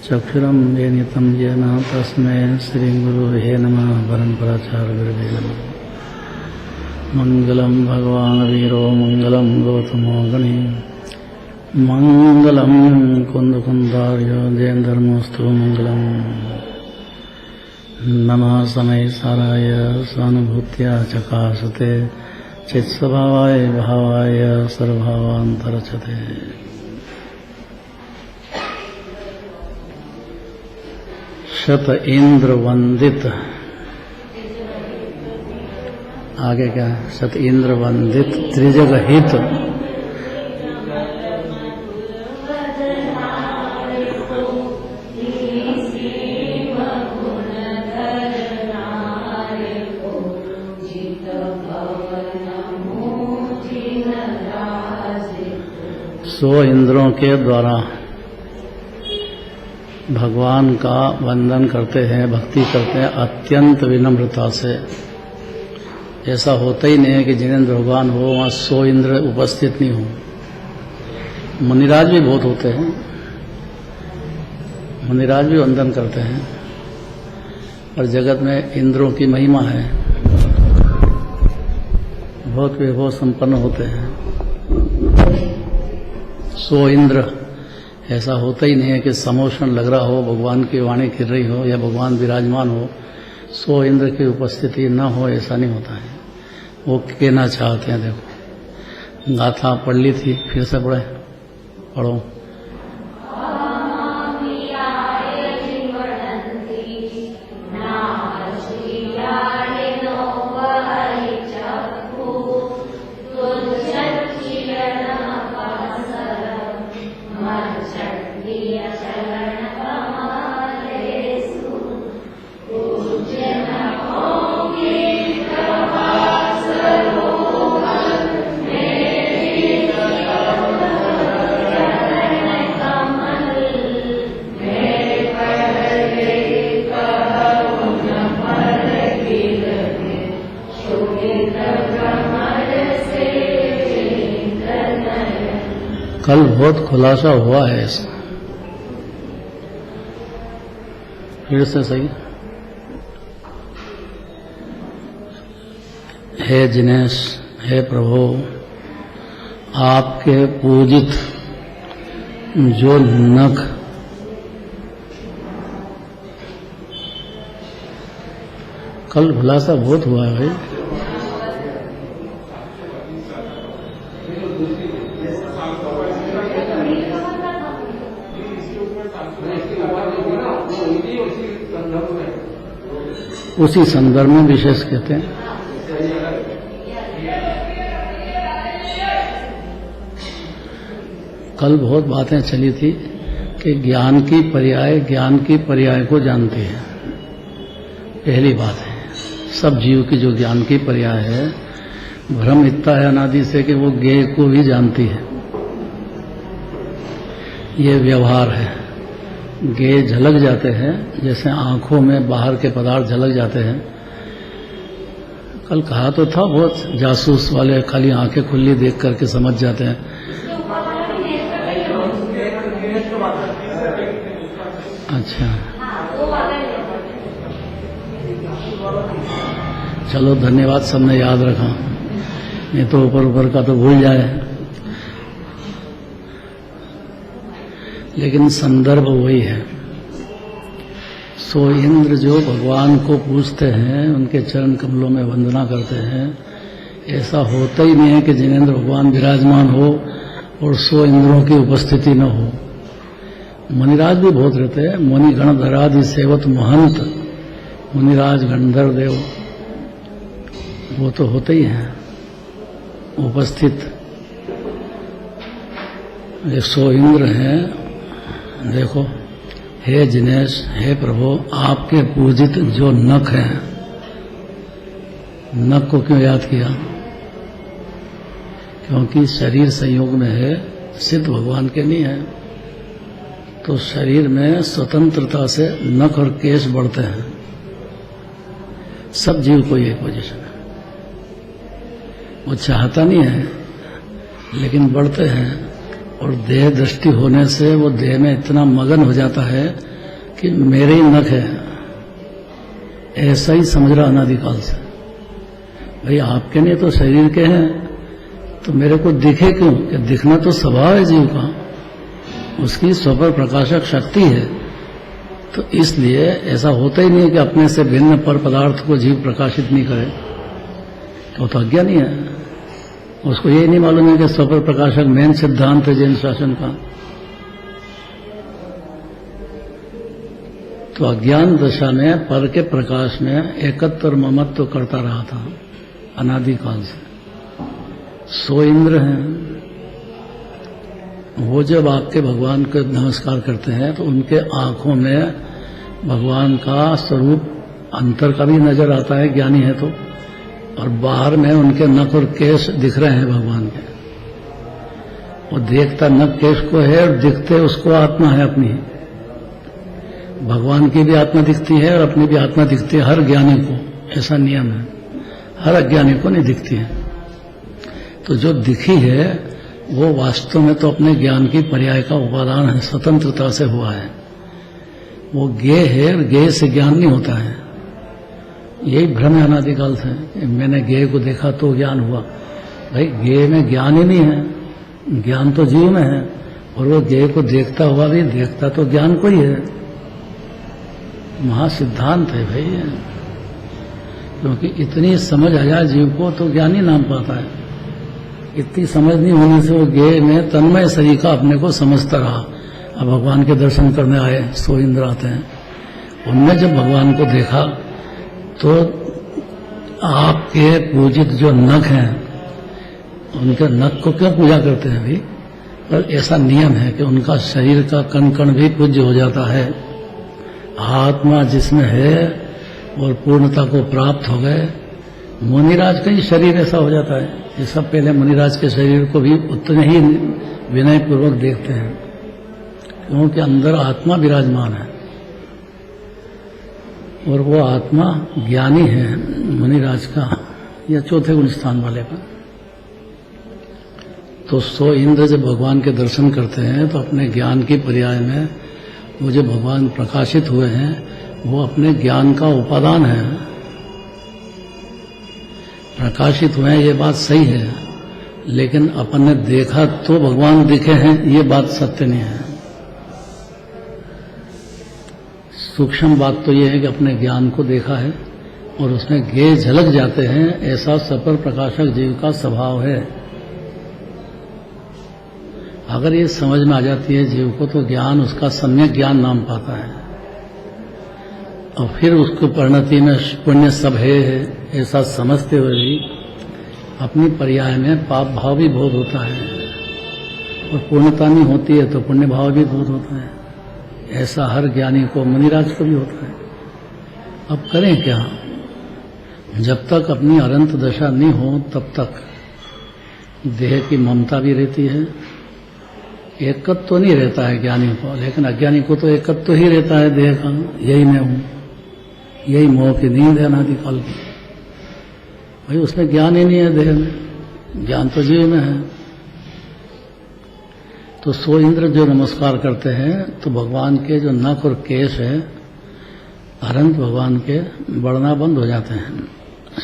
चक्षुरं येनितं येन तस्मै श्रीगुरुवे नमः। परम्पराचार्यगुरुवे नमः। मङ्गलं भगवान् वीरो मङ्गलं गौतमो गणे मङ्गलं कुन्दकुन्दार्यो जयधर्मोऽस्तु मङ्गलम्। नमः शनै साराय स्वानुभूत्या चकाशते चित्स्वभावाय भावाय सर्वभावान्तरचते। शत इंद्र वंदित, आगे क्या? शत इंद्र वंदित त्रिजग हित सो इंद्रों के द्वारा भगवान का वंदन करते हैं, भक्ति करते हैं अत्यंत विनम्रता से। ऐसा होता ही नहीं है कि जिनेंद्र भगवान हो वहाँ 100 इंद्र उपस्थित नहीं हो। मुनिराज भी बहुत होते हैं, मुनिराज भी वंदन करते हैं, और जगत में इंद्रों की महिमा है, बहुत विभव संपन्न होते हैं। 100 इंद्र, ऐसा होता ही नहीं है कि समोषण लग रहा हो, भगवान की वाणी गिर रही हो या भगवान विराजमान हो, 100 इंद्र की उपस्थिति न हो, ऐसा नहीं होता है। वो कहना चाहते हैं। देखो गाथा पढ़ ली थी, फिर से पढ़े, पढ़ो। कल बहुत खुलासा हुआ है इसका, फिर से सही। हे जिनेश, हे प्रभु, आपके पूजित जो नख कल खुलासा बहुत हुआ है भाई। उसी संदर्भ में विशेष कहते हैं। कल बहुत बातें चली थी कि ज्ञान की पर्याय को जानती है। पहली बात है, सब जीव की जो ज्ञान की पर्याय है, भ्रम इतना है अनादि से कि वो ज्ञेय को भी जानती है। ये व्यवहार है। ज्ञेय झलक जाते हैं, जैसे आंखों में बाहर के पदार्थ झलक जाते हैं। कल कहा तो था, बहुत जासूस वाले खाली आंखें खुली देख करके समझ जाते हैं। अच्छा, चलो धन्यवाद, सबने याद रखा। नहीं तो ऊपर ऊपर का तो भूल जाए। लेकिन संदर्भ वही है। 100 इंद्र जो भगवान को पूजते हैं, उनके चरण कमलों में वंदना करते हैं। ऐसा होता ही नहीं है कि जिनेंद्र भगवान विराजमान हो और 100 इंद्रों की उपस्थिति न हो। मुनिराज भी बहुत रहते हैं। मुनि गणधरादि सेवत महंत मुनिराज गंधर्व देव, वो तो होते ही हैं उपस्थित। 100 इंद्र हैं। देखो, हे जिनेश, हे प्रभु, आपके पूजित जो नख हैं। नख को क्यों याद किया? क्योंकि शरीर संयोग में है, सिद्ध भगवान के नहीं है। तो शरीर में स्वतंत्रता से नख और केश बढ़ते हैं। सब जीव को ये पोजीशन है। वो चाहता नहीं है, लेकिन बढ़ते हैं। और देह दृष्टि होने से वो देह में इतना मगन हो जाता है कि मेरे ही नख है, ऐसा ही समझ रहा अनादिकाल से। भाई आपके नहीं तो शरीर के हैं, तो मेरे को दिखे क्यों? कि दिखना तो स्वभाव है जीव का, उसकी स्वपर प्रकाशक शक्ति है। तो इसलिए ऐसा होता ही नहीं कि अपने से भिन्न पर पदार्थ को जीव प्रकाशित नहीं करे, तो अज्ञानी है। उसको ये नहीं मालूम है कि स्वपर प्रकाशक मेन सिद्धांत है जैन शासन का। तो अज्ञान दशा में पर के प्रकाश में एकत्व और ममत्व करता रहा था अनादिकाल से। सो इंद्र हैं, वो जब आपके भगवान को नमस्कार करते हैं तो उनके आंखों में भगवान का स्वरूप अंतर का भी नजर आता है, ज्ञानी है तो, और बाहर में उनके नख और केश दिख रहे हैं भगवान के। वो देखता नख केश को है और दिखते उसको आत्मा है अपनी। भगवान की भी आत्मा दिखती है और अपनी भी आत्मा दिखती है हर ज्ञानी को, ऐसा नियम है। हर अज्ञानी को नहीं दिखती है। तो जो दिखी है वो वास्तव में तो अपने ज्ञान की पर्याय का उपादान है, स्वतंत्रता से हुआ है। वो ज्ञेय है और ज्ञेय से ज्ञान नहीं होता है। यही भ्रम है अनादिकाल से। मैंने ज्ञेय को देखा तो ज्ञान हुआ। भाई ज्ञेय में ज्ञान ही नहीं है, ज्ञान तो जीव में है, और वो ज्ञेय को देखता हुआ भी देखता तो ज्ञान को ही है। महासिद्धांत है भाई, क्योंकि इतनी समझ आ जाए जीव को तो ज्ञान ही नाम पाता है। इतनी समझ नहीं होने से वो ज्ञेय में तन्मय सरीका अपने को समझता रहा। अब भगवान के दर्शन करने आए, सो इंद्र आते हैं, उनने जब भगवान को देखा तो आपके पूजित जो नख हैं, उनके नख को क्यों पूजा करते हैं भाई? पर ऐसा नियम है कि उनका शरीर का कण कण भी पूज्य हो जाता है। आत्मा जिसमें है और पूर्णता को प्राप्त हो गए, मुनिराज का ही शरीर ऐसा हो जाता है। ये सब पहले मुनिराज के शरीर को भी उतने ही विनय पूर्वक देखते हैं, क्योंकि अंदर आत्मा विराजमान है और वो आत्मा ज्ञानी है मुनिराज का, या चौथे गुण स्थान वाले का। तो सो इंद्र जब भगवान के दर्शन करते हैं तो अपने ज्ञान की पर्याय में वो जो भगवान प्रकाशित हुए हैं वो अपने ज्ञान का उपादान है। प्रकाशित हुए हैं ये बात सही है, लेकिन अपन ने देखा तो भगवान दिखे हैं ये बात सत्य नहीं है। सूक्ष्म बात तो ये है कि अपने ज्ञान को देखा है और उसमें ज्ञेय झलक जाते हैं, ऐसा सपर प्रकाशक जीव का स्वभाव है। अगर ये समझ में आ जाती है जीव को तो ज्ञान उसका सम्यक ज्ञान नाम पाता है, और फिर उसको परिणति में पुण्य सब है ऐसा समझते हुए भी अपनी पर्याय में पाप भाव भी बहुत होता है, और पूर्णता नहीं होती है तो पुण्य भाव भी बहुत होता है। ऐसा हर ज्ञानी को, मुनिराज को भी होता है। अब करें क्या? जब तक अपनी अनंत दशा नहीं हो तब तक देह की ममता भी रहती है। एकत्व तो नहीं रहता है ज्ञानी को, लेकिन अज्ञानी को तो एकत्व तो ही रहता है देह का। यही मैं हूं, यही मोह की नींद है अनादिकाल की। भाई उसमें ज्ञान ही नहीं है देह में, ज्ञान तो जीव में है। तो सो इंद्र जो नमस्कार करते हैं तो भगवान के जो नख और केश है अनंत भगवान के बढ़ना बंद हो जाते हैं।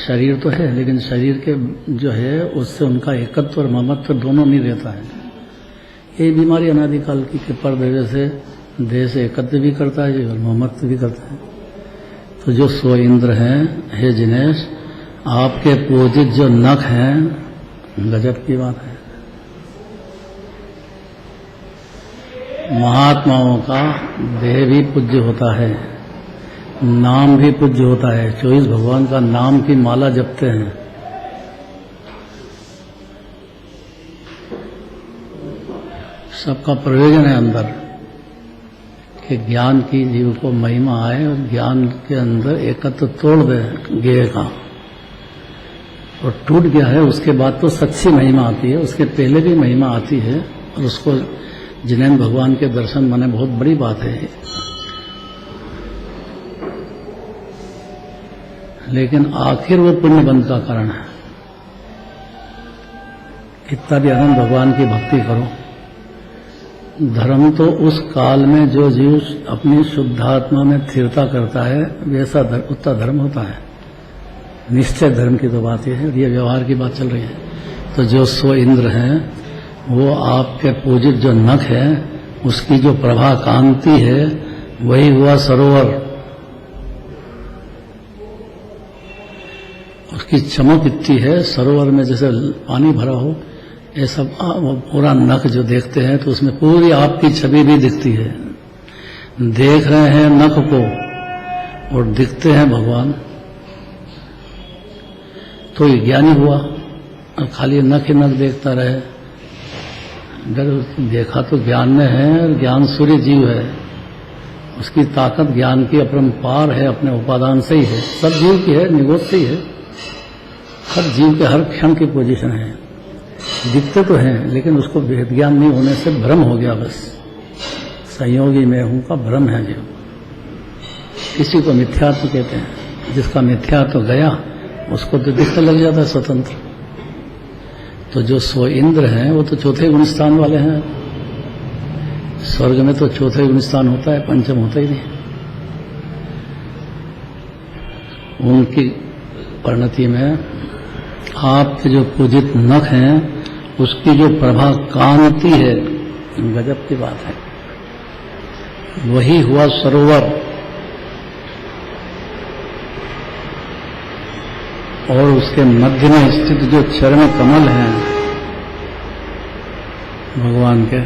शरीर तो है लेकिन शरीर के जो है उससे उनका एकत्व और ममत्व दोनों नहीं रहता है। ये बीमारी अनादिकाल की पर देह से एकत्व भी करता है और ममत्व भी करता है। तो जो सो इंद्र हैं, हे जिनेश, आपके पूजित जो नख हैं, गजब की बात है। महात्माओं का देह भी पूज्य होता है, नाम भी पूज्य होता है। 24 भगवान का नाम की माला जपते हैं। सबका प्रयोजन है अंदर कि ज्ञान की जीव को महिमा आए और ज्ञान के अंदर एकत्व तोड़ दे ज्ञेय का, और टूट गया है उसके बाद तो सच्ची महिमा आती है। उसके पहले भी महिमा आती है, और उसको जिनेंद्र भगवान के दर्शन माने बहुत बड़ी बात है। लेकिन आखिर वो पुण्य बंध का कारण है। कितना भी अनंत भगवान की भक्ति करो, धर्म तो उस काल में जो जीव अपनी शुद्धात्मा में स्थिरता करता है वैसा उतना धर्म होता है। निश्चय धर्म की तो बात यह है, ये व्यवहार की बात चल रही है। तो जो सो इंद्र हैं वो आपके पूजित जो नख है उसकी जो प्रभा कांति है वही हुआ सरोवर। उसकी चमक इतनी है सरोवर में जैसे पानी भरा हो, ऐसा वो पूरा नख जो देखते हैं तो उसमें पूरी आपकी छवि भी दिखती है। देख रहे हैं नख को और दिखते हैं भगवान, तो ये ज्ञानी हुआ। और खाली नख ही नख देखता रहे, अगर देखा तो ज्ञान में है, ज्ञान सूर्य जीव है, उसकी ताकत ज्ञान की अपरंपार है, अपने उपादान से ही है, सब जीव की है, निगोद से ही है। हर जीव के हर क्षण की पोजीशन है, दिखते तो हैं लेकिन उसको भेद ज्ञान नहीं होने से भ्रम हो गया। बस संयोगी मैं हूं का भ्रम है जीव। किसी को मिथ्यात्व कहते हैं, जिसका मिथ्यात्व गया उसको तो दिखने लग जाता है स्वतंत्र। तो जो सो इंद्र हैं वो तो चौथे गुण स्थान वाले हैं। स्वर्ग में तो चौथे गुण स्थान होता है, पंचम होता ही नहीं। उनकी परिणति में आपके जो पूजित नख हैं उसकी जो प्रभा कांति है, गजब की बात है। वही हुआ सरोवर। और उसके मध्य में स्थित जो चरण कमल हैं भगवान के,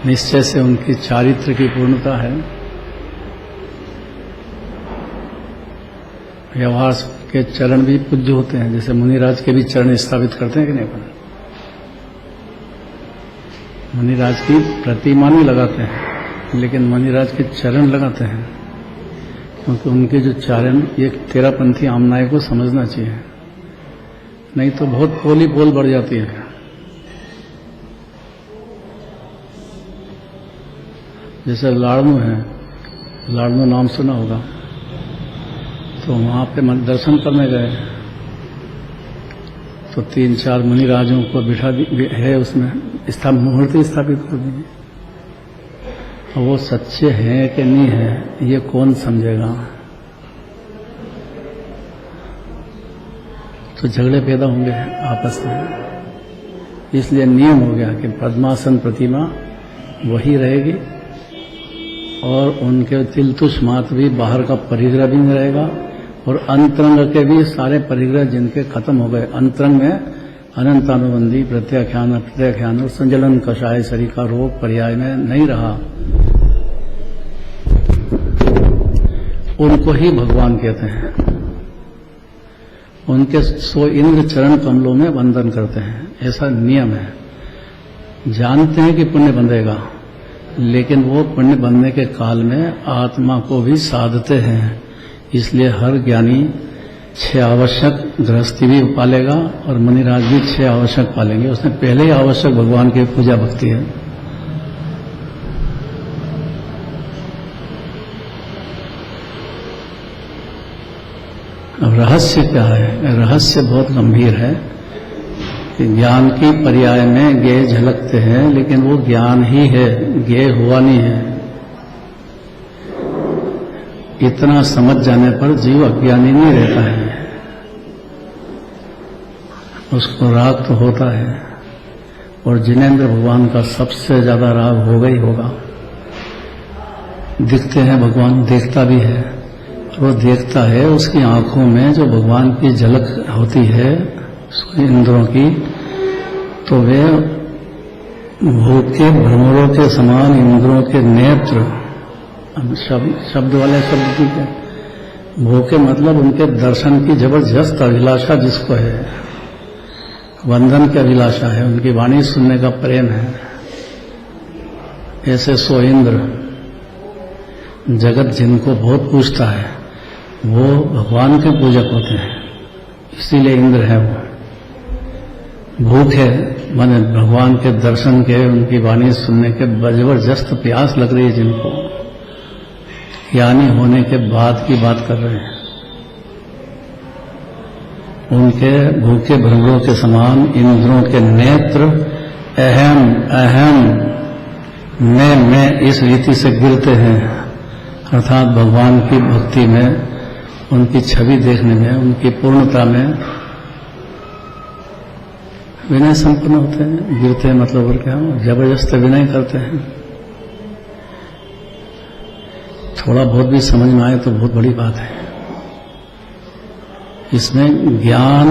निश्चय से उनकी चारित्र की पूर्णता है। व्यवहार के चरण भी पूज्य होते हैं, जैसे मुनिराज के भी चरण स्थापित करते हैं कि नहीं अपन। मुनिराज की प्रतिमा नहीं लगाते हैं लेकिन मुनिराज के चरण लगाते हैं, क्योंकि उनके जो चरण एक तेरापंथी आमनाय को समझना चाहिए, नहीं तो बहुत पोली पोल बढ़ जाती है। जैसे लाड़नू है, लाड़नू नाम सुना होगा, तो वहां पे दर्शन करने गए तो 3-4 मुनिराजों को बिठा है उसमें मूर्ति स्थापित कर दी। वो सच्चे हैं कि नहीं है ये कौन समझेगा। तो झगड़े पैदा होंगे आपस में। इसलिए नियम हो गया कि पद्मासन प्रतिमा वही रहेगी और उनके तिलतुष मात्र भी बाहर का परिग्रह भी नहीं रहेगा और अंतरंग के भी सारे परिग्रह जिनके खत्म हो गए। अंतरंग में अनंतानुबंधी प्रत्याख्यान और संजलन कषाय शरीर का रोग पर्याय में नहीं रहा। उनको ही भगवान कहते हैं। उनके सो इंद्र चरण कमलों में वंदन करते हैं, ऐसा नियम है। जानते हैं कि पुण्य बंधेगा, लेकिन वो पुण्य बनने के काल में आत्मा को भी साधते हैं। इसलिए हर ज्ञानी 6 आवश्यक गृहस्थी भी पालेगा और मुनिराज भी 6 आवश्यक पालेंगे। उसने पहले ही आवश्यक भगवान की पूजा भक्ति है। अब रहस्य क्या है? रहस्य बहुत गंभीर है कि ज्ञान की पर्याय में ज्ञेय झलकते हैं, लेकिन वो ज्ञान ही है, ज्ञेय हुआ नहीं है। इतना समझ जाने पर जीव अज्ञानी नहीं रहता है, उसको राग तो होता है। और जिनेंद्र भगवान का सबसे ज्यादा राग होगा ही होगा। दिखते हैं भगवान, देखता भी है। वो देखता है, उसकी आंखों में जो भगवान की झलक होती है इंद्रों की, तो वे भूत के भ्रमरों के समान इंद्रों के नेत्र, शब्द वाले शब्द की क्या, भूखे मतलब उनके दर्शन की जबरदस्त अभिलाषा जिसको है, वंदन की अभिलाषा है, उनकी वाणी सुनने का प्रेम है। ऐसे सो इंद्र, जगत जिनको बहुत पूजता है वो भगवान के पूजक होते हैं, इसीलिए इंद्र है। वो भूखे माने भगवान के दर्शन के, उनकी वाणी सुनने के जबरदस्त प्यास लग रही है जिनको, ज्ञानी होने के बाद की बात कर रहे हैं। उनके भूखे भ्रमरों के समान इंद्रों के नेत्र अहम अहम मैं इस रीति से गिरते हैं, अर्थात भगवान की भक्ति में, उनकी छवि देखने में, उनकी पूर्णता में विनय संपन्न होते हैं। गिरते हैं मतलब और क्या, जबरदस्त विनय करते हैं। थोड़ा बहुत भी समझ में आए तो बहुत बड़ी बात है। इसमें ज्ञान,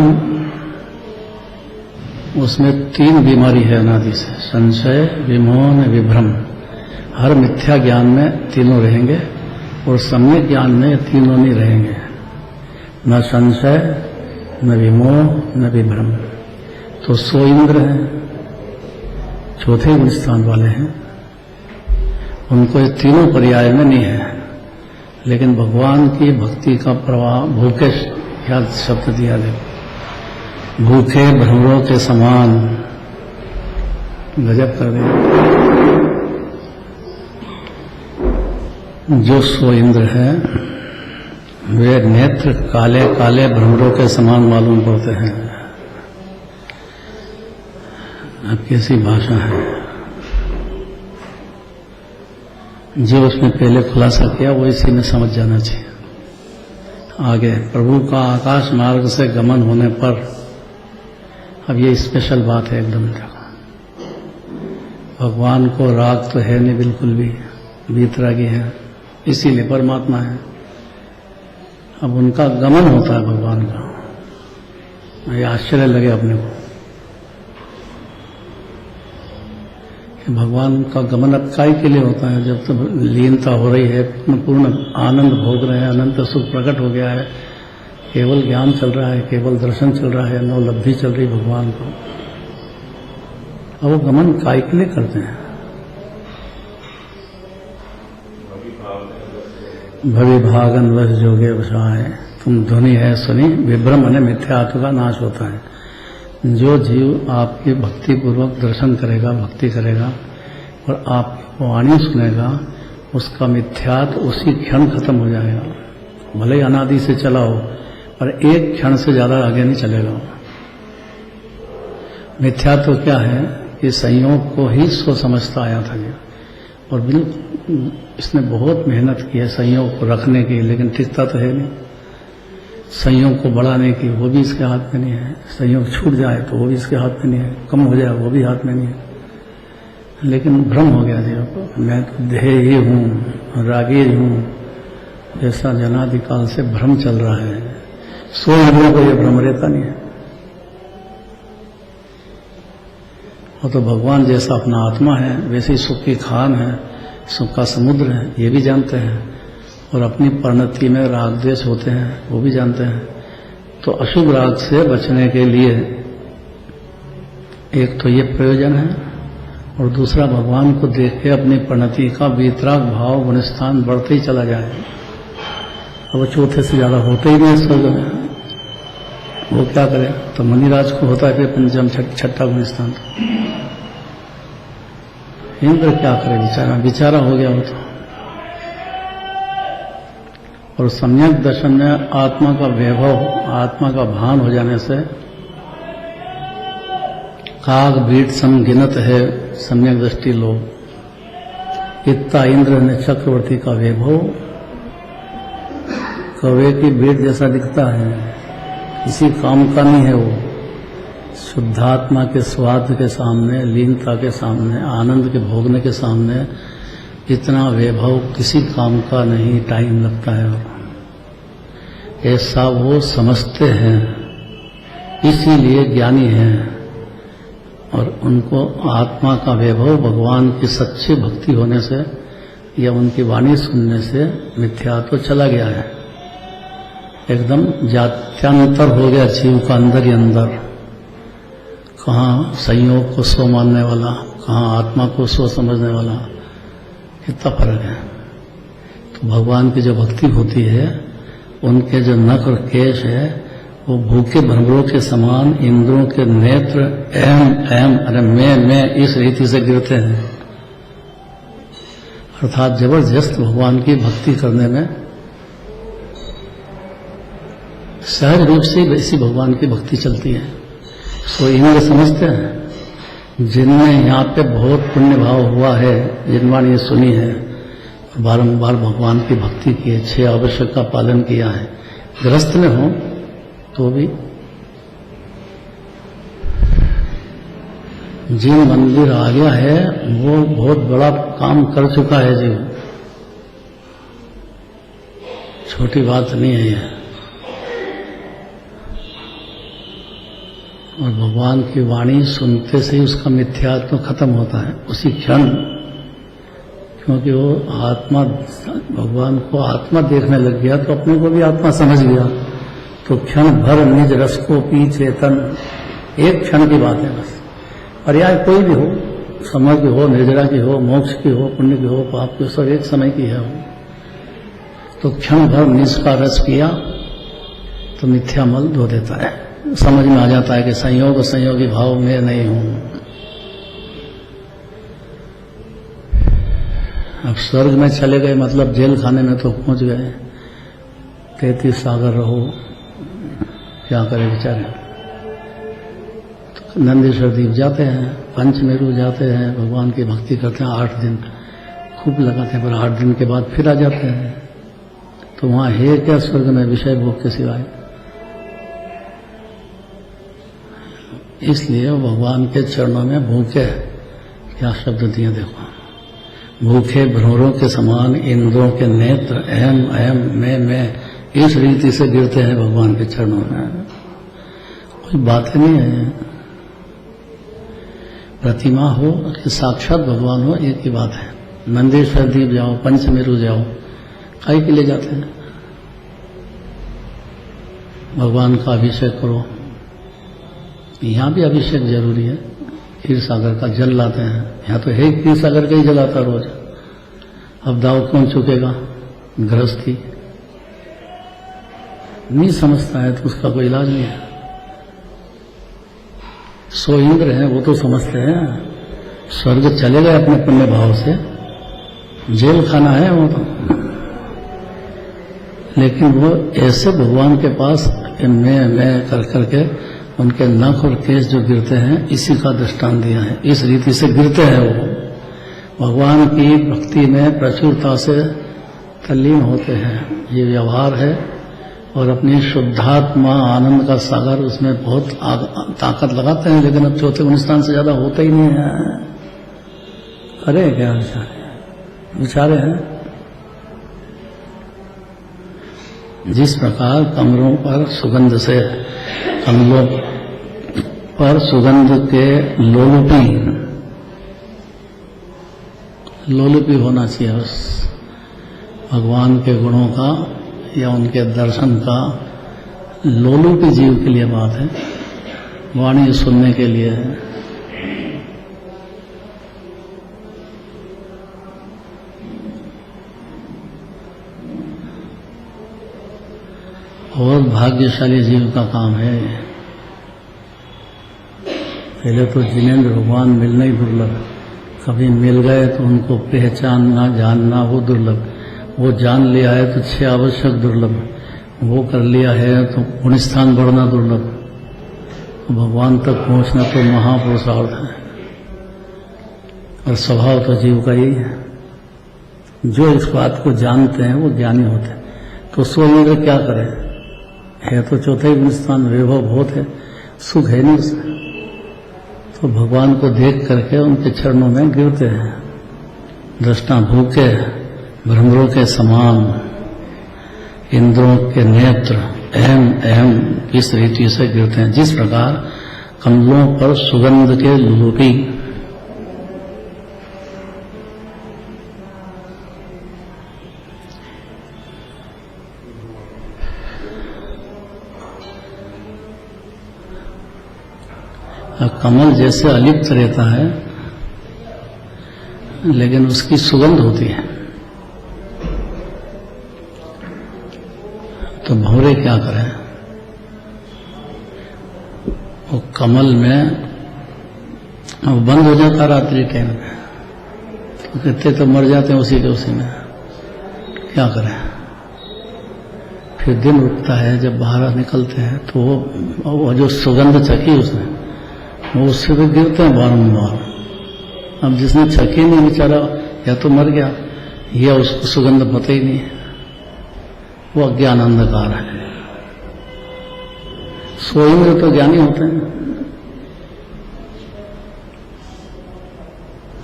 उसमें 3 बीमारी है अनादि से, संशय, विमोह, विभ्रम। हर मिथ्या ज्ञान में तीनों रहेंगे और सम्यक ज्ञान में तीनों नहीं रहेंगे, न संशय, न विमोह, न विभ्रम। तो 100 इंद्र हैं, चौथे गुण स्थान वाले हैं, उनको ये तीनों पर्याय में नहीं है। लेकिन भगवान की भक्ति का प्रवाह भूखे, क्या शब्द दिया है, भूखे भ्रमरों के समान, गजब कर दिया। जो 100 इंद्र हैं वे नेत्र काले काले भ्रमरों के समान मालूम पड़ते हैं। अब कैसी भाषा है, जो उसमें पहले खुलासा किया वो इसी में समझ जाना चाहिए। आगे प्रभु का आकाश मार्ग से गमन होने पर, अब ये स्पेशल बात है एकदम। भगवान को राग तो है नहीं बिल्कुल भी, वीतरागी है, इसीलिए परमात्मा है। अब उनका गमन होता है भगवान का, ये आश्चर्य लगे अपने को कि भगवान का गमन अब काय के लिए होता है, जब तो लीनता हो रही है, पूर्ण आनंद भोग रहे हैं, अनंत सुख प्रकट हो गया है, केवल ज्ञान चल रहा है, केवल दर्शन चल रहा है, नवलब्धि चल रही भगवान को। अब वो गमन काय के लिए करते हैं? भवि भागन वश जोगे वसाए, तुम ध्वनि है सुनी, विभ्रम ने मिथ्यात्व का नाश होता है। जो जीव आपकी भक्ति पूर्वक दर्शन करेगा, भक्ति करेगा और आपकी वाणी सुनेगा, उसका मिथ्यात्व उसी क्षण खत्म हो जाएगा। भले ही अनादि से चला हो, पर एक क्षण से ज्यादा आगे नहीं चलेगा। मिथ्यात्व क्या है कि संयोग को ही सो समझता आया था ये, और बिल्कुल इसने बहुत मेहनत की है संयोग को रखने की, लेकिन टिकता तो है नहीं। संयोग को बढ़ाने की वो भी इसके हाथ में नहीं है, संयोग छूट जाए तो वो भी इसके हाथ में नहीं है, कम हो जाए वो भी हाथ में नहीं है। लेकिन भ्रम हो गया जीव को, मैं तो देह ही हूँ, रागी हूँ, ऐसा जनादिकाल से भ्रम चल रहा है। 100 इंद्रियों को ये भ्रम रहता नहीं है। वो तो भगवान जैसा अपना आत्मा है, वैसे ही सुख की खान है, सुख का समुद्र है, ये भी जानते हैं। और अपनी परिणति में राग द्वेष होते हैं, वो भी जानते हैं। तो अशुभ राग से बचने के लिए एक तो ये प्रयोजन है, और दूसरा भगवान को देख के अपनी परिणति का वीतराग भाव गुणस्थान बढ़ते ही चला जाए। अब वो चौथे से ज्यादा होते ही नहीं स्वर्ग में, वो क्या करे? तो मुनिराज को होता है फिर पंचम छठा गुणस्थान। इंद्र क्या करे बेचारा, बेचारा हो गया वो तो। और सम्यक दर्शन में आत्मा का वैभव, आत्मा का भान हो जाने से काग बीट समगिनत है सम्यक दृष्टि लोग। इतना इंद्र ने चक्रवर्ती का वैभव कौवे की बीट जैसा दिखता है, किसी काम का नहीं है वो। शुद्धात्मा के स्वाद के सामने, लीनता के सामने, आनंद के भोगने के सामने इतना वैभव किसी काम का नहीं, टाइम लगता है। ऐसा वो समझते हैं, इसीलिए ज्ञानी हैं। और उनको आत्मा का वैभव भगवान की सच्ची भक्ति होने से या उनकी वाणी सुनने से मिथ्या तो चला गया है, एकदम जात्यांतर हो गया जीव का अंदर ही अंदर। कहाँ संयोग को सो मानने वाला, कहाँ आत्मा को सो समझने वाला, कितना फर्क है। तो भगवान की जो भक्ति होती है, उनके जो नख और केश है वो भूखे भ्रमरों के समान, इंद्रों के नेत्र अहम अहम अरे मैं इस रीति से गिरते हैं। अर्थात जबरदस्त भगवान की भक्ति करने में सहज रूप से वैसी भगवान की भक्ति चलती है। सो इंद्र समझते हैं जिनमें यहाँ पे बहुत पुण्य भाव हुआ है, जिनवाणी ये सुनी है, बारंबार भगवान की भक्ति की है, 6 आवश्यक का पालन किया है, गृहस्थ में हो तो भी जीव मंदिर आ गया है, वो बहुत बड़ा काम कर चुका है जीव, छोटी बात नहीं है ये। और भगवान की वाणी सुनते से ही उसका मिथ्यात्व खत्म होता है उसी क्षण, क्योंकि वो आत्मा, भगवान को आत्मा देखने लग गया तो अपने को भी आत्मा समझ गया, तो क्षण भर निज रस को पी चेतन, एक क्षण की बात है बस। पर्याय कोई भी हो, समय की हो, निर्जरा की हो, मोक्ष की हो, पुण्य की हो, पाप की, सब एक समय की है वो। तो क्षण भर निज का रस पिया तो मिथ्या मल धो देता है, समझ में आ जाता है कि संयोग संयोगी भाव में नहीं हूं। अब स्वर्ग में चले गए मतलब जेल खाने में तो पहुंच गए, 33 सागर रहो, क्या करें बेचारे। तो नंदीश्वर द्वीप जाते हैं, पंचमेरु जाते हैं, भगवान की भक्ति करते हैं, 8 दिन खूब लगाते हैं, पर 8 दिन के बाद फिर आ जाते हैं। तो वहां है क्या स्वर्ग में विषय भोग के सिवाय? इसलिए भगवान के चरणों में भूखे, क्या शब्द दिए देखो, भूखे भ्रमरों के समान इंद्रों के नेत्र, अहम अहम मैं, इस रीति से गिरते हैं भगवान के चरणों में। कोई बात नहीं है, प्रतिमा हो कि साक्षात भगवान हो, एक ही बात है। नंदीश्वर द्वीप जाओ, पंचमेरु जाओ, काहे के लिए जाते हैं? भगवान का अभिषेक करो। यहाँ भी अभिषेक जरूरी है, क्षीर सागर का जल लाते हैं, यहाँ तो है क्षीर सागर का ही जल आता रोज। अब दाव कौन चुकेगा? गृहस्थी नहीं समझता है तो उसका कोई इलाज नहीं है। 100 इंद्र हैं, वो तो समझते हैं, स्वर्ग चले गए अपने पुण्य भाव से, जेल खाना है वो तो, लेकिन वो ऐसे भगवान के पास मैं कर करके उनके नख और केश जो गिरते हैं, इसी का दृष्टांत दिया है। इस रीति से गिरते हैं वो, भगवान की भक्ति में प्रचुरता से तल्लीन होते हैं। ये व्यवहार है, और अपनी शुद्धात्मा आनंद का सागर, उसमें बहुत ताकत लगाते हैं, लेकिन अब चौथे अनुष्ठान से ज्यादा होता ही नहीं है। अरे क्या बेचारे हैं। जिस प्रकार कमरों पर सुगंध से, कमलों पर सुगंध के लोलुपी होना चाहिए बस, भगवान के गुणों का या उनके दर्शन का लोलुपी जीव के लिए बात है, वाणी सुनने के लिए है। बहुत भाग्यशाली जीव का काम है। पहले तो जिनेंद्र भगवान मिलना ही दुर्लभ, कभी मिल गए तो उनको पहचानना जानना वो दुर्लभ, वो जान लिया है तो 6 आवश्यक दुर्लभ, वो कर लिया है तो पुण्यस्थान बढ़ना दुर्लभ, तो भगवान तक पहुंचना तो महापुरुषार्थ है। और स्वभाव तो जीव का यही है, जो इस बात को जानते हैं वो ज्ञानी होते हैं। तो 100 इंद्र क्या करें, है तो चौथा ही पुण्यस्थान, वैभव बहुत है, सुख है नहीं उसमें, तो भगवान को देख करके उनके चरणों में गिरते हैं। दृष्टा भूखे भ्रमरों के समान, इंद्रों के नेत्र, अहम अहम, इस रीति से गिरते हैं। जिस प्रकार कमलों पर सुगंध के लोलुपी, कमल जैसे अलिप्त रहता है लेकिन उसकी सुगंध होती है, तो भंवरे क्या करें, वो कमल में वो बंद हो जाता रात्रि टाइम में, तो कितने तो मर जाते हैं उसी के उसी में, क्या करें। फिर दिन उठता है, जब बाहर निकलते हैं तो वो जो सुगंध चखी उसमें, वो उससे भी गिरते हैं बारंबार। अब जिसने छकी नहीं बेचारा या तो मर गया या उसको सुगंध पता ही नहीं, वो अज्ञान अंधकार है। सोएंगे तो ज्ञानी होते हैं।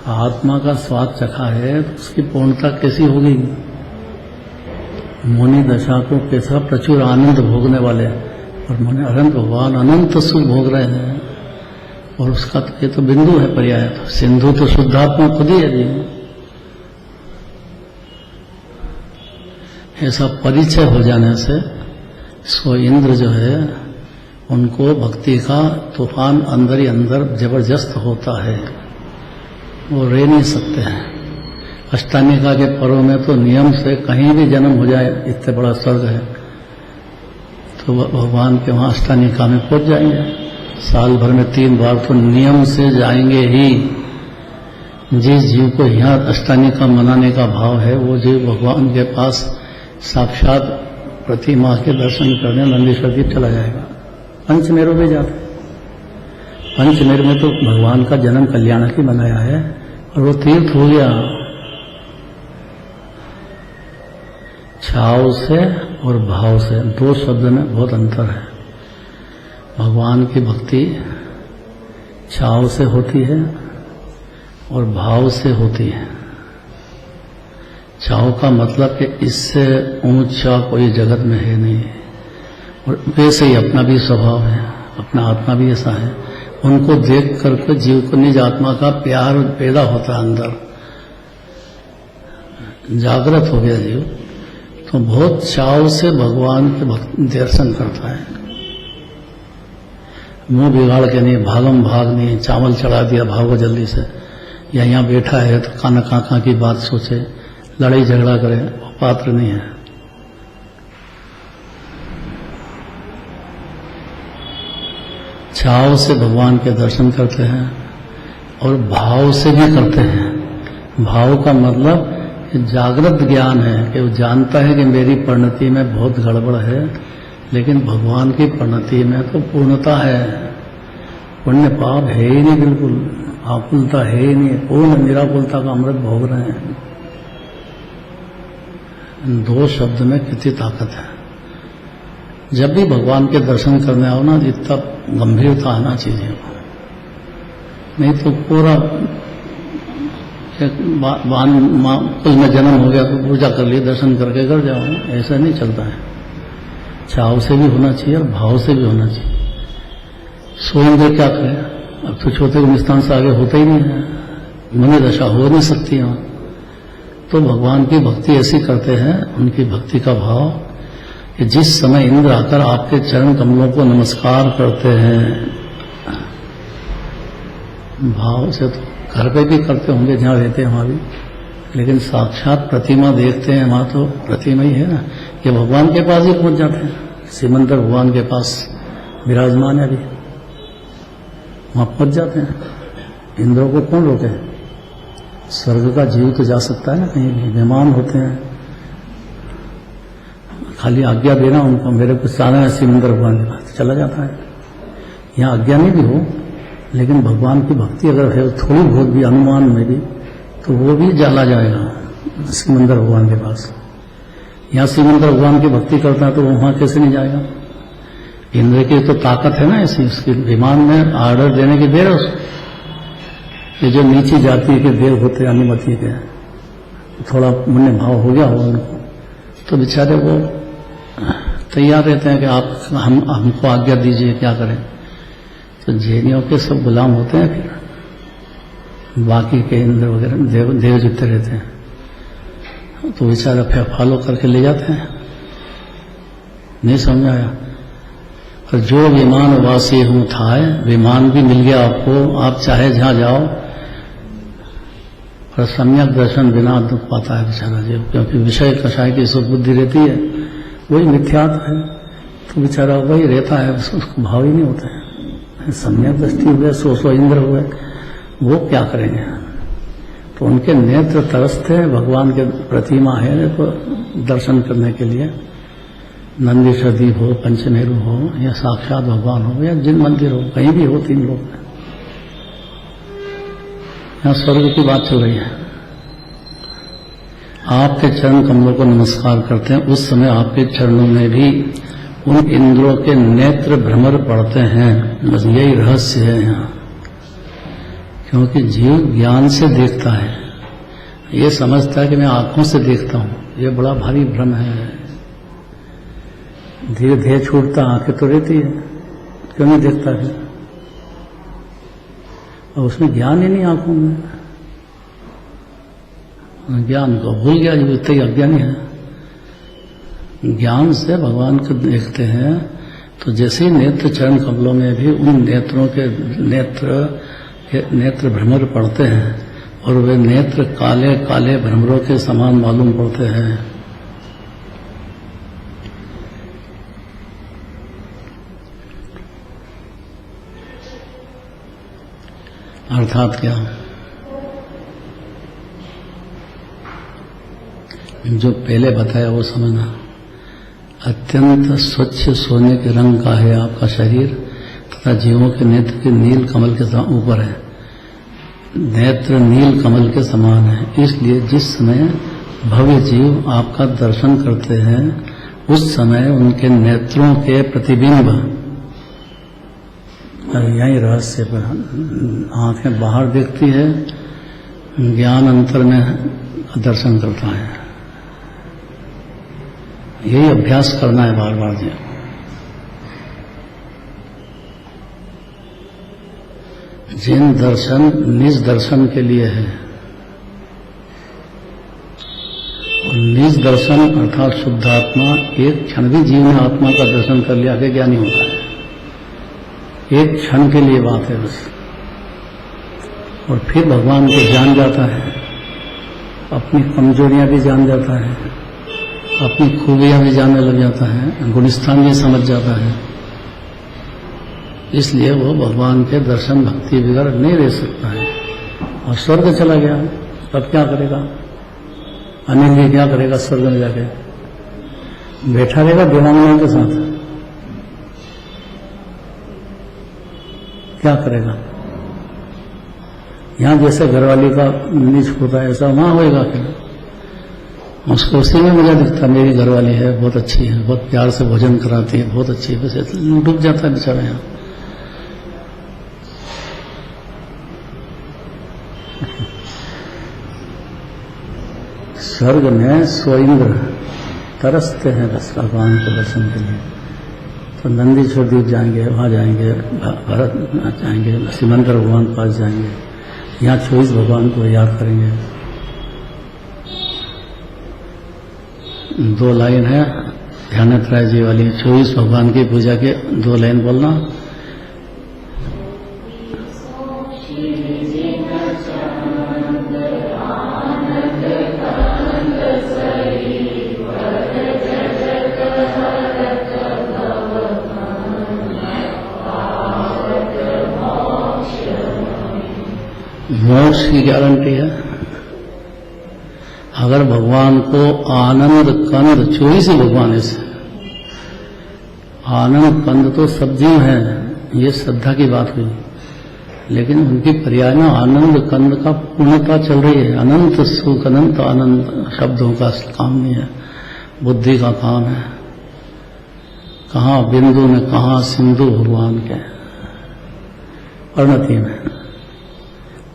आत्मा का स्वाद चखा है तो उसकी पूर्णता कैसी होगी? मुनि दशा को कैसा प्रचुर आनंद भोगने वाले, और मुनि अनंत भगवान अनंत सुख भोग रहे हैं, और उसका तो ये तो बिंदु है पर्याय। तो सिंधु तो शुद्धात्मा खुद ही है जी। ऐसा परिचय हो जाने से सो इंद्र जो है उनको भक्ति का तूफान अंदर ही अंदर जबरदस्त होता है, वो रह नहीं सकते हैं। अष्टानिका के पर्व में तो नियम से कहीं भी जन्म हो जाए, इतने बड़ा स्वर्ग है, तो भगवान के वहां अष्टानिका में पहुंच जाएंगे। साल भर में 3 बार तो नियम से जाएंगे ही। जिस जीव को यहाँ अष्टानिका मनाने का भाव है, वो जीव भगवान के पास साक्षात प्रतिमा के दर्शन करने नंदीश्वर जी चला जाएगा। पंचमेरु भी जाते हैं। पंचमेरु में तो भगवान का जन्म कल्याण की बनाया है, और वो तीर्थ हो गया। छाव से और भाव से 2 शब्द में बहुत अंतर है। भगवान की भक्ति छाव से होती है और भाव से होती है। छाव का मतलब कि इससे ऊंचा कोई जगत में है नहीं, और वैसे ही अपना भी स्वभाव है, अपना आत्मा भी ऐसा है। उनको देख करके जीव को निज आत्मा का प्यार पैदा होता है अंदर, जागृत हो गया जीव, तो बहुत चाव से भगवान के दर्शन करता है। मुंह बिगाड़ के नहीं, भागम भाग नहीं, चावल चढ़ा दिया भागो जल्दी से, या यहाँ बैठा है तो काना काका की बात सोचे, लड़ाई झगड़ा करे, वो पात्र नहीं है। चाव से भगवान के दर्शन करते हैं और भाव से भी करते हैं। भाव का मतलब जागृत ज्ञान है कि वो जानता है कि मेरी परिणति में बहुत गड़बड़ है, लेकिन भगवान की परिणति में तो पूर्णता है। पुण्य पाप है ही नहीं, बिल्कुल आकुलता है ही नहीं, पूर्ण निराकुलता का अमृत भोग रहे हैं। इन 2 शब्द में कितनी ताकत है। जब भी भगवान के दर्शन करने आओ ना, इतना गंभीरता आना चाहिए, नहीं तो पूरा कुल में जन्म हो गया तो पूजा कर ली, दर्शन करके कर जाओ, ऐसा नहीं चलता है। चाव से भी होना चाहिए और भाव से भी होना चाहिए। सोएंगे क्या करें, अब तो छोटे गुलिस्तान से आगे होता ही नहीं है, मुनि दशा हो नहीं सकती है। तो भगवान की भक्ति ऐसी करते हैं, उनकी भक्ति का भाव कि जिस समय इंद्र आकर आपके चरण कमलों को नमस्कार करते हैं, भाव से तो घर पे भी करते होंगे जहाँ रहते हैं वहाँ भी, लेकिन साक्षात प्रतिमा देखते हैं वहाँ तो प्रतिमा ही है ना, ये भगवान के पास ही पहुँच जाते हैं। सिमंदर भगवान के पास विराजमान है अभी, वहाँ पहुँच जाते हैं। इंद्रों को कौन रोके? स्वर्ग का जीव तो जा सकता है ना, कहीं भी मेहमान होते हैं, खाली आज्ञा देना उनको, मेरे को जाना है सिमंदर भगवान के पास, चला जाता है। यहाँ आज्ञा नहीं भी हो, लेकिन भगवान की भक्ति अगर है थोड़ी बहुत भी अनुमान में भी, तो वो भी चला जाएगा सिमंदर भगवान के पास। यहाँ सिमंदर भगवान की भक्ति करता है तो वहाँ कैसे नहीं जाएगा? इंद्र की तो ताकत है ना ऐसी, उसकी विमान में आर्डर देने की देर है उसको। ये जो नीची जाति के देव होते हैं अनुमति के, थोड़ा पुण्य भाव हो गया होगा उनको, तो बेचारे वो तैयार रहते हैं कि आप हमको आज्ञा दीजिए, क्या करें। तो जैनियों के सब गुलाम होते हैं, फिर बाकी के इंद्र वगैरह देव जितने रहते हैं तो बेचारा फिर फॉलो करके ले जाते हैं। नहीं समझ आया? और जो विमान वासी हूँ था, विमान भी मिल गया आपको, आप चाहे जहाँ जाओ, पर सम्यक दर्शन बिना दुख पाता है बेचारा जीव, क्योंकि विषय कषाय की सुख बुद्धि रहती है, वही मिथ्यात्व है, तो बेचारा वही रहता है, उसको भाव ही नहीं होता है। सम्यक दृष्टि हुए, 100 इंद्र हुए, वो क्या करेंगे? तो उनके नेत्र तरसते हैं भगवान के प्रतिमा है तो दर्शन करने के लिए। नंदीश्वर द्वीप हो, पंचमेरु हो, या साक्षात भगवान हो, या जिन मंदिर हो, कहीं भी हो, 3 लोग यहाँ स्वर्ग की बात चल रही है। आपके चरण कमलों को नमस्कार करते हैं, उस समय आपके चरणों में भी उन इंद्रों के नेत्र भ्रमर पड़ते हैं। बस यही रहस्य है यहाँ, क्योंकि जीव ज्ञान से देखता है, ये समझता है कि मैं आंखों से देखता हूँ, ये बड़ा भारी भ्रम है। धीरे धीरे छूटता, आंखें तो रहती है, क्यों नहीं देखता है? और उसमें ज्ञान ही नहीं आंखों में, ज्ञान को भूल गया, जो इतना ही अज्ञानी है। ज्ञान से भगवान को देखते हैं तो जैसे ही नेत्र चरण कमलों में भी उन नेत्रों के नेत्र भ्रमर पड़ते हैं, और वे नेत्र काले काले भ्रमरों के समान मालूम पड़ते हैं। अर्थात क्या? जो पहले बताया वो समझना। अत्यंत स्वच्छ सोने के रंग का है आपका शरीर, तथा जीवों के नेत्र के नील कमल के ऊपर है। नेत्र नील कमल के समान है, इसलिए जिस समय भव्य जीव आपका दर्शन करते हैं, उस समय उनके नेत्रों के प्रतिबिंब, यही रहस्य पर आंखें बाहर देखती है, ज्ञान अंतर में दर्शन करता है। यही अभ्यास करना है बार बार जी। जिन दर्शन निज दर्शन के लिए है, और निज दर्शन अर्थात शुद्ध आत्मा, एक क्षण भी जीव ने आत्मा का दर्शन कर लिया आगे ज्ञानी होता है। एक क्षण के लिए बात है बस, और फिर भगवान को जान जाता है, अपनी कमजोरियां भी जान जाता है, अपनी खूबियां भी जानने लग जाता है, गुणस्थान भी समझ जाता है। इसलिए वो भगवान के दर्शन भक्ति बगैर नहीं रह सकता है। और स्वर्ग चला गया, तब क्या करेगा? अनिल जी क्या करेगा स्वर्ग में जाके? बैठा रहेगा देवानंद के साथ, क्या करेगा? यहां जैसे घरवाली का नीच होता है, ऐसा वहां होएगा फिर। उसको उसी में मजा दिखता, मेरी घरवाली है, बहुत अच्छी है, बहुत प्यार से भोजन कराती है, बहुत अच्छी है, बस डूब जाता है बेचारा यहाँ। स्वर्ग में स्वइंद्र तरसते हैं बस भगवान के दर्शन के लिए। तो नंदीश्वर द्वीप जाएंगे, वहाँ जाएंगे, भरत जाएंगे, सिमंदर भगवान के पास जाएंगे, यहाँ 24 भगवान को याद करेंगे। 2 लाइन है ध्यानत राय जी वाली, 24 भगवान की पूजा के 2 लाइन बोलना। मोक्ष की गारंटी है। अगर भगवान को आनंद कंद, 24 ही भगवान ऐसे, आनंद कंद तो सब जीव है, ये श्रद्धा की बात हुई, लेकिन उनकी पर्याय में आनंद कंद का पूर्णता चल रही है। अनंत सुख, अनंत आनंद शब्दों का काम नहीं है, बुद्धि का काम है। कहाँ बिंदु में, कहाँ सिंधु भगवान के परिणति में।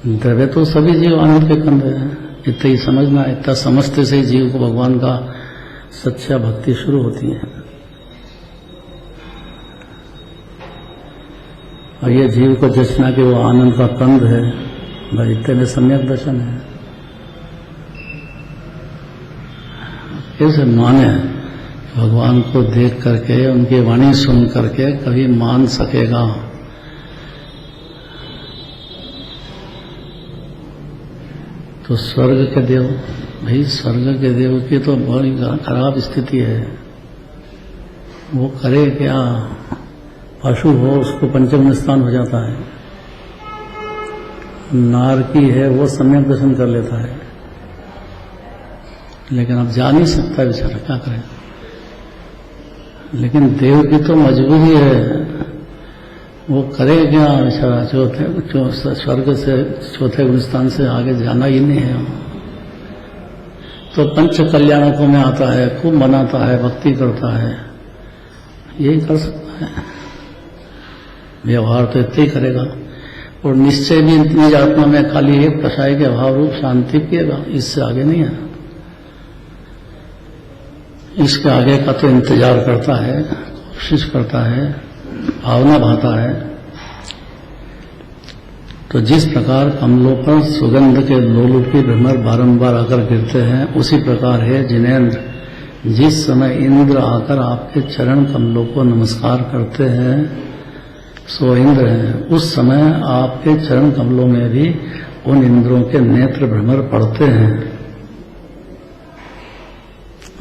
द्रव्य तो सभी जीव आनंद के कंद है, इतना ही समझना। इतना समझते से ही जीव को भगवान का सच्चा भक्ति शुरू होती है। और ये जीव को जचना कि वो आनंद का कंद है, भाई इतने में सम्यक दर्शन है। कैसे माने? भगवान को देख करके, उनकी वाणी सुन करके कभी मान सकेगा? तो स्वर्ग के देव, भाई स्वर्ग के देव की तो बड़ी खराब स्थिति है। वो करे क्या? पशु हो उसको पंचम स्थान हो जाता है, नारकी है वो सम्यक दर्शन कर लेता है, लेकिन अब जा नहीं सकता बेचारा, क्या करे? लेकिन देव की तो मजबूरी है, वो करे क्या बेचारा? स्वर्ग से चौथे गुणस्थान से आगे जाना ही नहीं है। तो पंच कल्याणकों में आता है, खूब मनाता है, भक्ति करता है, यही कर सकता है। व्यवहार तो इतना ही करेगा, और निश्चय भी निज आत्मा में खाली एक कषाय के अभाव रूप शांति पिएगा, इससे आगे नहीं है। इसके आगे का तो इंतजार करता है, कोशिश करता है, भावना भाता है। तो जिस प्रकार कमलों पर सुगंध के लोलुपी भ्रमर बारंबार आकर गिरते हैं, उसी प्रकार है जिनेंद्र, जिस समय इंद्र आकर आपके चरण कमलों को नमस्कार करते हैं, सो इंद्र हैं। उस समय आपके चरण कमलों में भी उन इंद्रों के नेत्र भ्रमर पड़ते हैं।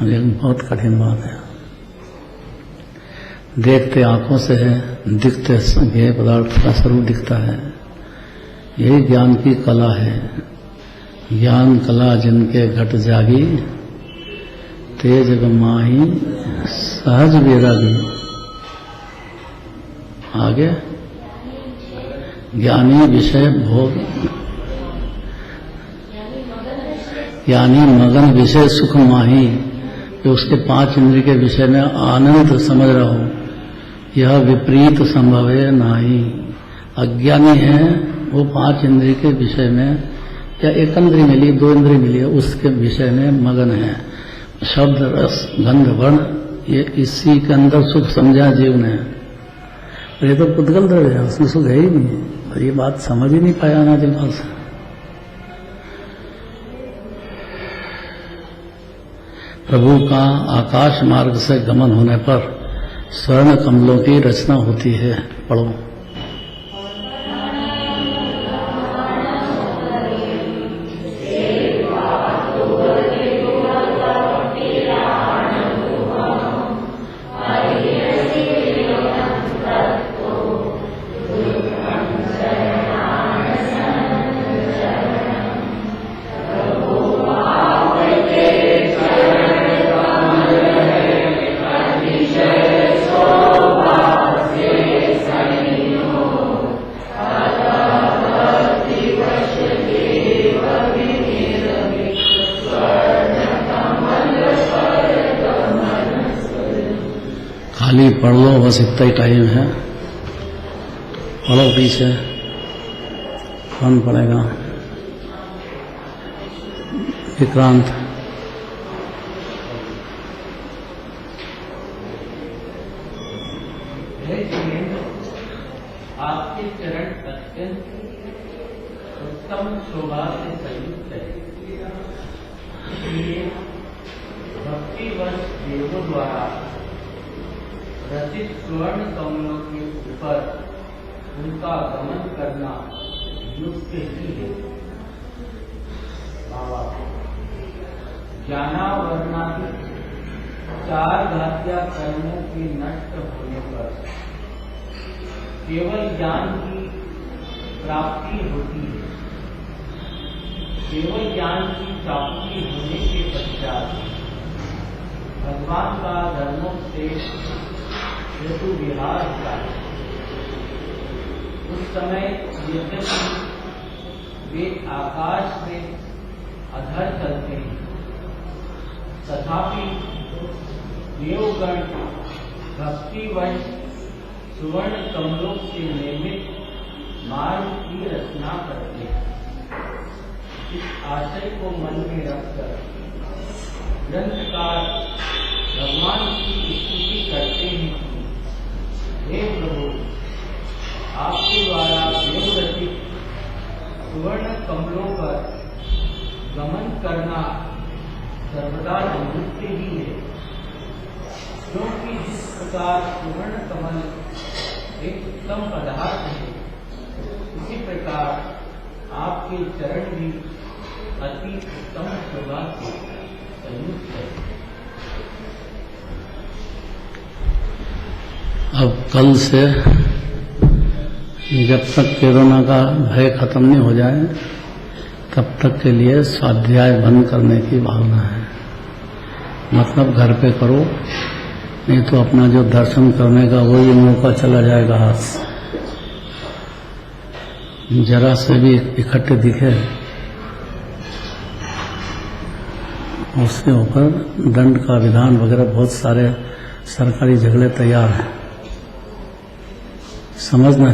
लेकिन बहुत कठिन बात है। देखते आंखों से है, दिखते ज्ञेय पदार्थ का स्वरूप दिखता है। यही ज्ञान की कला है। ज्ञान कला जिनके घट जागी, तेज गमाही सहज वैरागी। आगे ज्ञानी विषय भोग, ज्ञानी मगन विषय सुख माही, कि उसके 5 इंद्रिय के विषय में आनंद समझ रहा हो, यह विपरीत संभव है नाही। अज्ञानी है वो 5 इंद्रिय के विषय में, या एक इंद्रिय मिली, 2 इंद्रिय मिली है, उसके विषय में मगन है। शब्द रस गंध वर्ण, ये इसी के अंदर सुख समझा जीव ने। और ये तो पुद्गल द्रव्य है, उसमें सुख है ही नहीं। और ये बात समझ ही नहीं पाया ना दिमाग से। प्रभु का आकाश मार्ग से गमन होने पर स्वर्ण कमलों की रचना होती है। पढ़ो। खाली पढ़ लो, बस इतना ही टाइम है। पढ़ो पीछे, कौन पढ़ेगा? विक्रांत। आपके चरण अत्यंत उत्तम शोभा से संयुक्त है, इसलिए भक्तिवश देवों द्वारा रचित स्वर्ण कमलों के ऊपर उनका गमन करना युक्त ही है। ज्ञानावरणादि 4 घातिया कर्मों के नष्ट होने पर केवल ज्ञान की प्राप्ति होती है। केवल ज्ञान की प्राप्ति होने के पश्चात भगवान का धर्मों से हेतु विहार होता है। उस समय यद्यपि वे आकाश में अधर चलते हैं, तथापि देवगण भक्तिवश सुवर्ण कमलों से निर्मित मार्ग की रचना करते हैं। इस आशय को मन में रखकर ग्रंथकार भगवान की स्तुति करते हैं कि हे प्रभु, आपके द्वारा देवरचित सुवर्ण कमलों पर गमन करना सर्वदा निवृत्ति ही है, क्योंकि जिस प्रकार सुवर्ण कमल एक उत्तम पदार्थ है, उसी प्रकार आपके चरण भी अति उत्तम शोभा से संयुक्त है। अब कल से जब तक कोरोना का भय खत्म नहीं हो जाए, तब तक के लिए स्वाध्याय बंद करने की भावना है। मतलब घर पे करो, नहीं तो अपना जो दर्शन करने का वही मौका चला जाएगा हाथ से। जरा से भी इकट्ठे दिखे उसके ऊपर दंड का विधान वगैरह बहुत सारे सरकारी झगड़े तैयार हैं। समझना